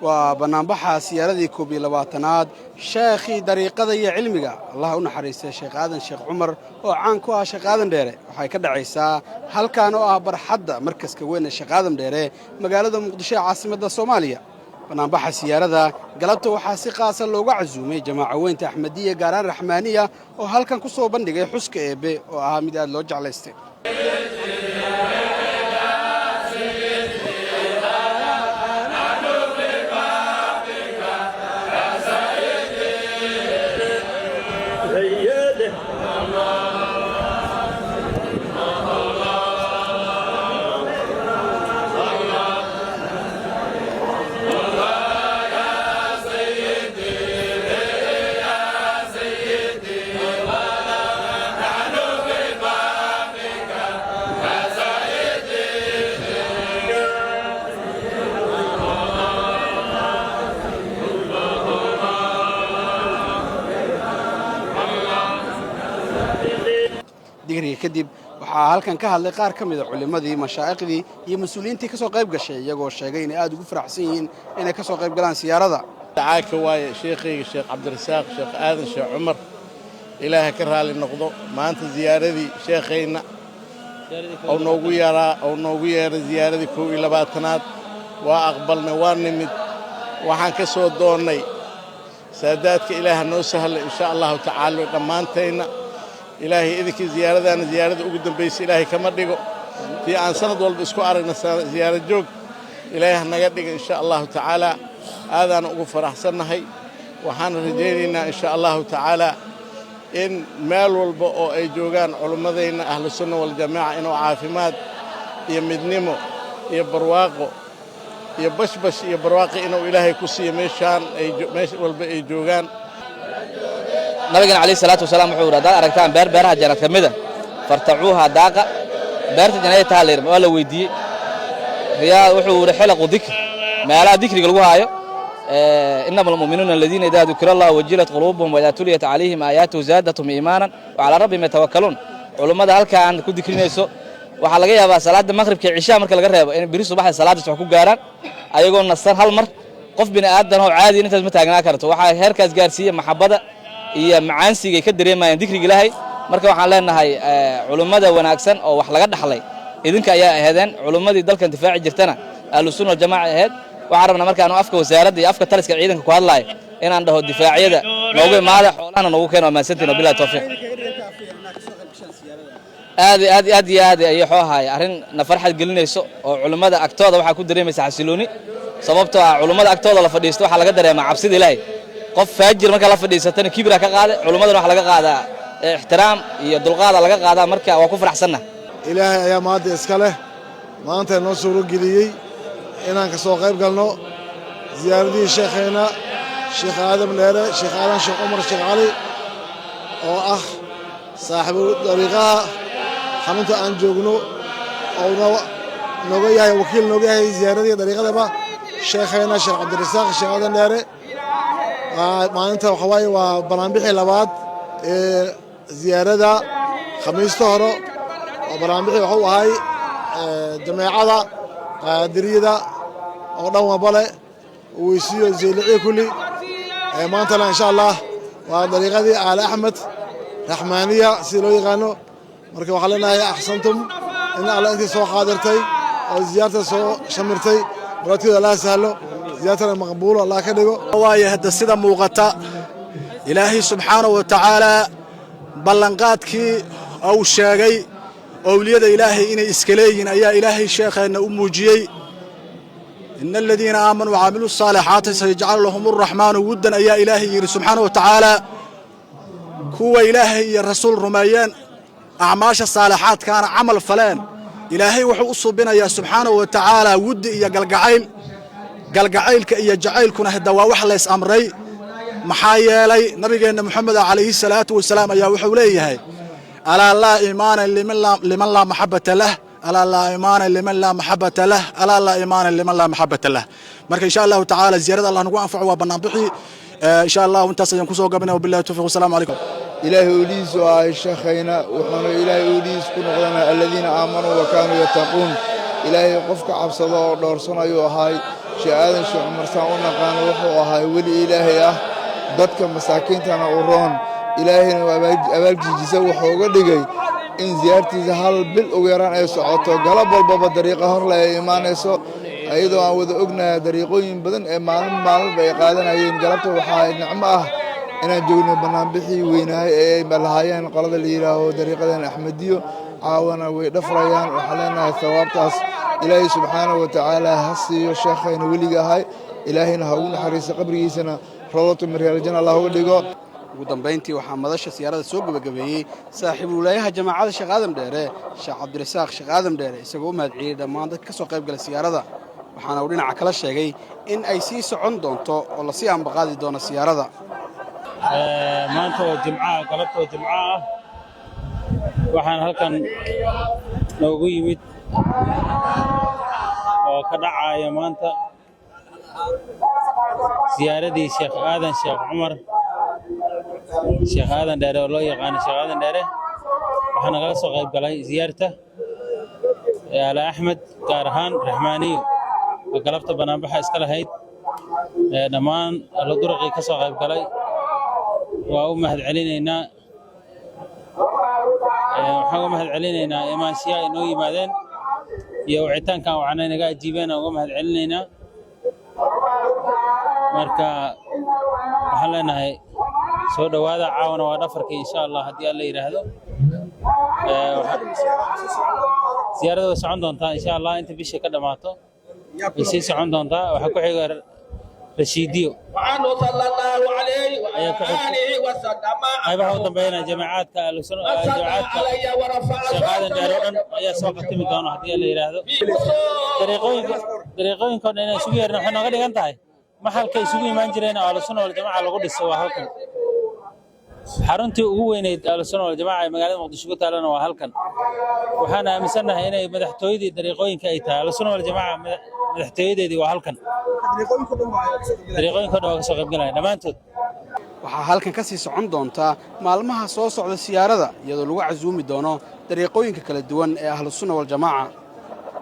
وبنانبحها سيارة كوبي لباتناد شيخي طريقة يا علمي الله ونحرس الشيخ آدم الشيخ عمر وعنكوا الشيخ آدم ديري وحي كده عيسى هل كانوا أبر حد مركز كوين الشيخ آدم ديري مقالة مقدشة عاصمة الصومالية بنانبحها سيارة قلبته وحاسقة سلوا عزومي جماعة وين أحمدية قاران رحمانية وهل كان كسو بندقي حسك إبي وهامد اللوج على استي kadib waxa halkan ka hadlay qaar kamid ah culimadii mashaayikhdii iyo mas'uuliyiintii ka soo qayb gashay iyagoo sheegay in aad ugu faraxsan yihiin inay ka soo qayb galaan siyaarada tacaaka waaye sheekhiga sheekh Cabdirasaaq sheekh Aadan sheekh Umar ilaahay ka raali noqdo maanta ziyaaradii sheekhayna oo noogu yeeray ziyaaradii 22aad waa aqbalna waa nimid waxaan ka soo doonay saadaadka ilaaha noo sahlay insha Allah ta'ala dhamaantayna إلهي إذا زيارة أنا زيارة أقدم بيس إلهي كما دقو في عن سند والبسكو أرنا زيارة جوج إلهي نقدق إن شاء الله تعالى هذا أنا أقول أحسن هي وحان رجينا إن شاء الله تعالى إن مال والبقو أي جوجان علماء أهل السنة والجماعة إنه عافمات يمدنمو يبرواقو يبشبش يبرواقي إنه إلهي كسي ميشان ميش والبقي جوجان نبينا عليه الصلاة والسلام وحورة دار أركتان بيرها جنة كمدة فارتعوها داقة بيرت جنة تالير ولا ويدي هي وحورة حلق وذكر ما لا ذكر قلوها هاي إنما المؤمنون الذين إذا ذكر الله وجلت قلوبهم وإذا تليت عليهم آياته زادتهم إيمانا وعلى ربهم يتوكلون علماء هلك عن كل ذكر نيسو وحلقيها بقى صلاة المغرب كعشاء مركل الجرب إن بريسو بحر صلاة تحكوا جاران أيقون نصر هالمر قف بين آدم هو عادي أنت متاجنا كرتو وح هركز جارسية محبة iyo macaansiga ka dareemayaan dhikriga Ilaahay marka waxaan leenahay culimada wanaagsan oo wax laga dhaxlay idinka ayaa ahaadeen culimadii dalkan difaaci jirtana ahlu sunna jamaa ahayd waxaan rabnaa markaan afka wasaaradda iyo afka taliska ciidanka ku hadlaay inaan dhaho difaaciyada noogu imaada xoolaana noogu keeno maasantina billahi tawfiiq aad ay xoohaay arin na farxad gelinayso oo culimada agtooda waxa ku dareemaysa xasilooni sababtoo ah culimada agtooda la fadhiisto waxa laga dareemaa cabsida Ilaahay qof faajir marka la fadhiisatana kibra ka qaada culimadana wax laga qaadaa ixtiraam iyo dulqaad laga qaadaa marka waa ku faraxsanna ilaahay ayaa maanta iska leh maanta noo soo geliyay inaan ka soo qayb galno ziyaaradii sheekheena sheekh Aadam Leere sheekh Aadan sheekh Umar sheekh Ali oo ah saaxibu dariiqaha xarunta aan joogno oo nooga yahay wakiil nooga yahay ziyaaradii dariiqadaba sheekheena sheekh Cabdirasaaq sheekh Aadan Leere maalinta waxa waaye waa banaanbixii labaad ee ziyarada khamiista hore oo banaanbixii waxa uu ahay jameecada qaadiriyada oo dhan wabale weysiyo zeelici kulli maanta insha Allah waa dariiqadii Aali Axmed Raxmaaniya si loo yaqaano marka waxa leenahay ahsantum in Allah intii soo qaadirtay oo ziyarada soo shamirtay baradkooda la sahlo زيادة مقبولة الله كدغو واي هدا سيده موقتا إلهي سبحانه وتعالى بلنقادكي أو شيغي أولياء إلهي إن إسكليين أيا إلهي شيخنا أموجيي إن الذين آمنوا وعملوا الصالحات سيجعل لهم الرحمن ودا أيا إلهي سبحانه وتعالى هو إلهي الرسول رميان أعماش الصالحات كان عمل فلان إلهي وحو أصبنا يا سبحانه وتعالى ود يا قلقعيل قلقعيلك إيا جعيلكنا هدا واح ليس أمري محايلي نبينا محمد عليه الصلاة والسلام يا وحوليه ألا لا إيمان لمن لا محبة له ألا لا إيمان لمن لا محبة له ألا لا إيمان لمن لا محبة له مرك إن شاء الله تعالى زيارة الله نقوى أنفع وبنابحي إن شاء الله وانت سينكسو قبنا وبالله التوفيق والسلام عليكم إلهي أوليس وشيخينا وحنا إلهي أوليس كن غدنا الذين آمنوا وكانوا يتقون إلهي قفك عبصدا ودورسنا يوهاي شهادة شيخ عمر ساونا قانو وحوهاي ولي إلهي dadka masaakiintana u roon ilaahayna abaaljiisa wuxuu uga dhigay in ziyaartiisa hal bil ugu yaraan ay socoto galab walbaba dariiqa hor le ay imaanayso ayadoo aan wada ognahay dariiqooyin badan ee maalinba ay qaadanayeen galabta waxaa nicmo ah inaan joogno banaanbixii weynaahay ee ay lahaayeen qolada la yidhaaho dariiqadan axmediyo caawana way dhafrayaan waxaan leenahay thawaabtaas ilaahay subxaanahu watacaala ha siiyo sheekhayna weliga ahay ilaahayna ha ugu naxariiso qabrigiisana روضة من رجال الجنة الله وديقو ودنبينتي وحمدش سيارة سوق بجبهي صاحب ولايها جماعة الشيخ آدم ديره الشيخ عبد الرزاق الشيخ آدم ديره يسقون مدعي لما عندك كسوق قبل السيارة ذا وحنا ورينا عكلا الشيء إن أي سيس عندهم تو ولا سي عم بقاضي دون السيارة ذا ما أنتوا جماعة قلبتوا جماعة وحنا هلكن نوقي ميت وكدعا يا ما أنت زيارتي شيخ آدم شيخ عمر شيخ آدم داره والله يقان شيخ آدم داره وحنا قلصو غيب قلي زيارته على أحمد كارهان رحماني وقلبت بنابحة اسكال هيد نمان الدرقي كسو غيب قلي ومهد علينا إنا وحاقو مهد علينا إنا إيمان شياء إنو يمادين يوعيتان كانوا عنانا قاعد جيبين ومهد علينا إنا marka waxaan leenahay soo dhawaada caawana waa dhafarka insha Allah hadii alla yiraahdo ziyaarada way socon doontaa insha Allah inta bisha ka dhamaato way sii socon doontaa waxa ku xiga rashiidiyo sallallahu alayhi wa alihi wa sallama aybaha u dambeeyna jamaacadka al-sunnah shaqadan dheeroodhan ayaa soo qatimi doona hadii alla yiraahdo dariiqooyinka inay isugu yeerno waxay nooga dhigan tahay maxalka isugu imaan jireen al-sunnah wal jamaa lagu dhiso waa halkan xaruntii ugu weyneyd al-sunnah wal jamaa ee magaalada Muqdisho ku taalana waa halkan waxaana aaminsanahay inay madaxtooyadii dariiqooyinka ay tahay al-sunnah wal jamaa madaxtooyadeedii waa halkan dariiqooyinka dhow ka soo qayb galay dhamaantood waxaa halkan ka sii socon doonta maalmaha soo socda siyaarada iyadoo lagu casuumi doono dariiqooyinka kala duwan ee ahlus sunnah wal jamaa